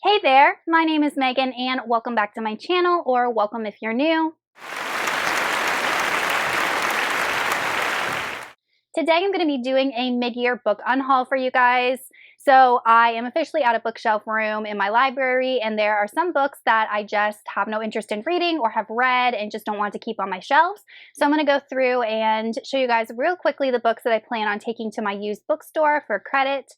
Hey there, my name is Megan and welcome back to my channel, or welcome if you're new. Today I'm going to be doing a mid-year book unhaul for you guys. So I am officially at a bookshelf room in my library, and there are some books that I just have no interest in reading or have read and just don't want to keep on my shelves. So I'm going to go through and show you guys real quickly the books that I plan on taking to my used bookstore for credit.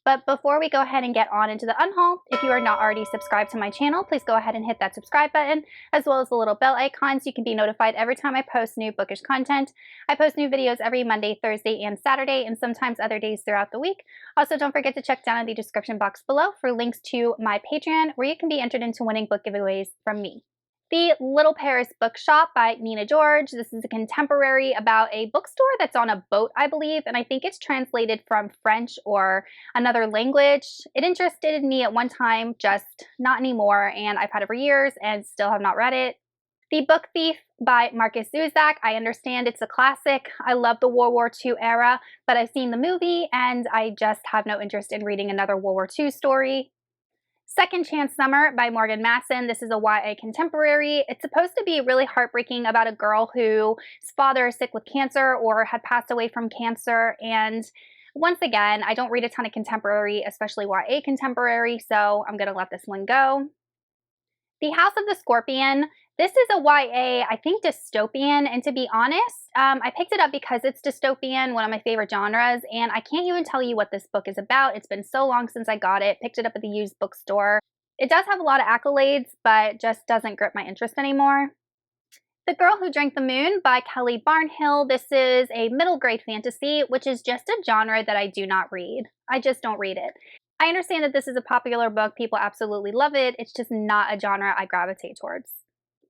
But before we go ahead and get on into the unhaul, if you are not already subscribed to my channel, please go ahead and hit that subscribe button, as well as the little bell icon so you can be notified every time I post new bookish content. I post new videos every Monday, Thursday, and Saturday, and sometimes other days throughout the week. Also, don't forget to check down in the description box below for links to my Patreon, where you can be entered into winning book giveaways from me. The Little Paris Bookshop by Nina George. This is a contemporary about a bookstore that's on a boat, I believe, and I think it's translated from French or another language. It interested me at one time, just not anymore, and I've had it for years and still have not read it. The Book Thief by Marcus Zusak. I understand it's a classic. I love the World War II era, but I've seen the movie and I just have no interest in reading another World War II story. Second Chance Summer by Morgan Masson. This is a YA contemporary. It's supposed to be really heartbreaking about a girl whose father is sick with cancer or had passed away from cancer. And once again, I don't read a ton of contemporary, especially YA contemporary, so I'm going to let this one go. The House of the Scorpion. This is a YA, I think, dystopian, and to be honest, I picked it up because it's dystopian, one of my favorite genres, and I can't even tell you what this book is about. It's been so long since I got it. Picked it up at the used bookstore. It does have a lot of accolades, but just doesn't grip my interest anymore. The Girl Who Drank the Moon by Kelly Barnhill. This is a middle grade fantasy, which is just a genre that I do not read. I just don't read it. I understand that this is a popular book. People absolutely love it. It's just not a genre I gravitate towards.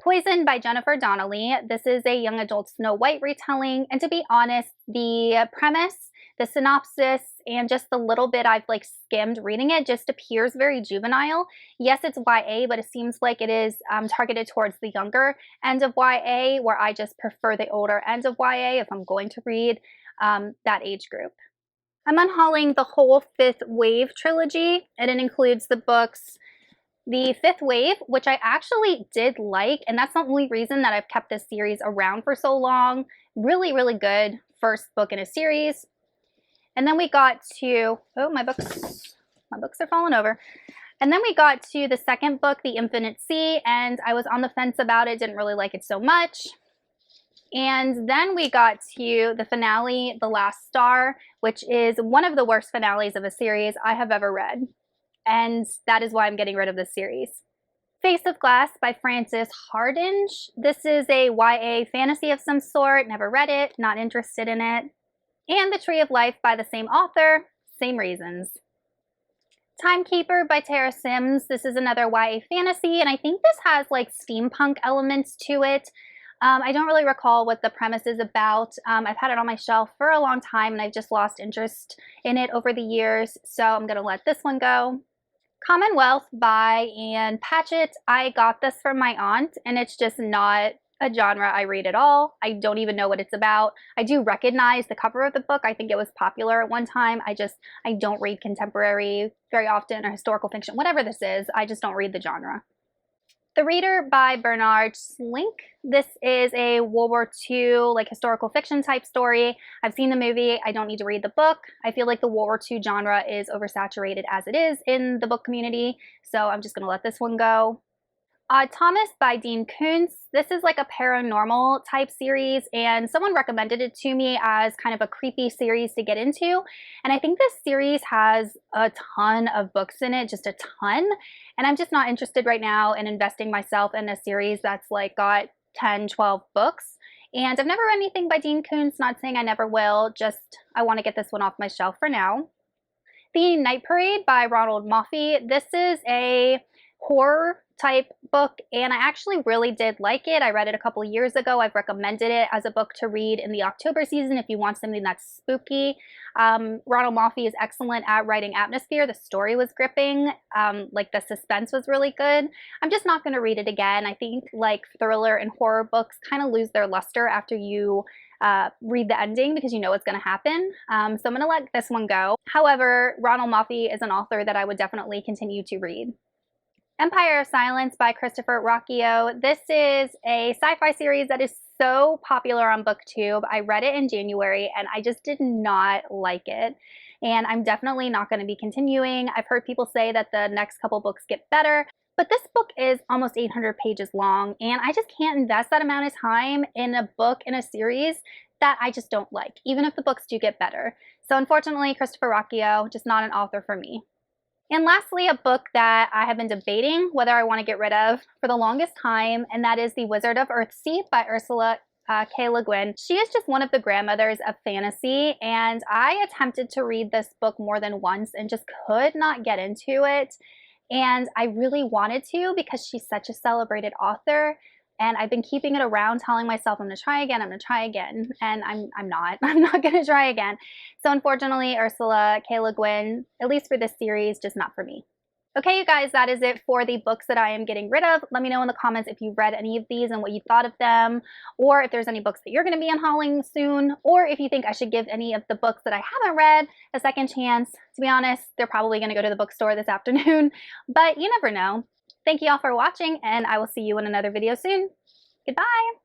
Poison by Jennifer Donnelly. This is a young adult Snow White retelling, and to be honest, the premise, the synopsis, and just the little bit I've skimmed reading it just appears very juvenile. Yes, it's YA, but it seems like it is targeted towards the younger end of YA, where I just prefer the older end of YA if I'm going to read that age group. I'm unhauling the whole Fifth Wave trilogy, and it includes the books The Fifth Wave, which I actually did like, and that's the only reason that I've kept this series around for so long. Really, really good first book in a series. And then we got to, oh, my books are falling over. And then we got to the second book, The Infinite Sea, and I was on the fence about it, didn't really like it so much. And then we got to the finale, The Last Star, which is one of the worst finales of a series I have ever read. And that is why I'm getting rid of this series. Face of Glass by Frances Hardinge. This is a YA fantasy of some sort. Never read it, not interested in it. And The Tree of Life by the same author, same reasons. Timekeeper by Tara Sims. This is another YA fantasy, and I think this has steampunk elements to it. I don't really recall what the premise is about. I've had it on my shelf for a long time, and I've just lost interest in it over the years, so I'm going to let this one go. Commonwealth by Anne Patchett. I got this from my aunt, and it's just not a genre I read at all. I don't even know what it's about. I do recognize the cover of the book. I think it was popular at one time. I don't read contemporary very often, or historical fiction, whatever this is. I just don't read the genre. The Reader by Bernard Slink. This is a World War II historical fiction type story. I've seen the movie. I don't need to read the book. I feel like the World War II genre is oversaturated as it is in the book community, so I'm just going to let this one go. Thomas by Dean Koontz. This is a paranormal type series, and someone recommended it to me as kind of a creepy series to get into. And I think this series has a ton of books in it, just a ton. And I'm just not interested right now in investing myself in a series that's got 10, 12 books. And I've never read anything by Dean Koontz, not saying I never will, just I want to get this one off my shelf for now. The Night Parade by Ronald Moffey. This is a horror type book, and I actually really did like it. I read it a couple years ago. I've recommended it as a book to read in the October season if you want something that's spooky. Ronald Moffey is excellent at writing atmosphere. The story was gripping. The suspense was really good. I'm just not going to read it again. I think thriller and horror books kind of lose their luster after you read the ending because you know what's going to happen. So I'm going to let this one go. However, Ronald Moffey is an author that I would definitely continue to read. Empire of Silence by Christopher Rocchio. This is a sci-fi series that is so popular on BookTube. I read it in January and I just did not like it. And I'm definitely not going to be continuing. I've heard people say that the next couple books get better, but this book is almost 800 pages long and I just can't invest that amount of time in a book in a series that I just don't like, even if the books do get better. So unfortunately, Christopher Rocchio, just not an author for me. And lastly, a book that I have been debating whether I want to get rid of for the longest time, and that is The Wizard of Earthsea by Ursula K. Le Guin. She is just one of the grandmothers of fantasy, and I attempted to read this book more than once and just could not get into it. And I really wanted to because she's such a celebrated author. And I've been keeping it around, telling myself I'm gonna try again, I'm gonna try again, and I'm not. I'm not gonna try again. So unfortunately, Ursula K. Le Guin, at least for this series, just not for me. Okay, you guys, that is it for the books that I am getting rid of. Let me know in the comments if you've read any of these and what you thought of them, or if there's any books that you're gonna be unhauling soon, or if you think I should give any of the books that I haven't read a second chance. To be honest, they're probably gonna go to the bookstore this afternoon, but you never know. Thank you all for watching, and I will see you in another video soon. Goodbye!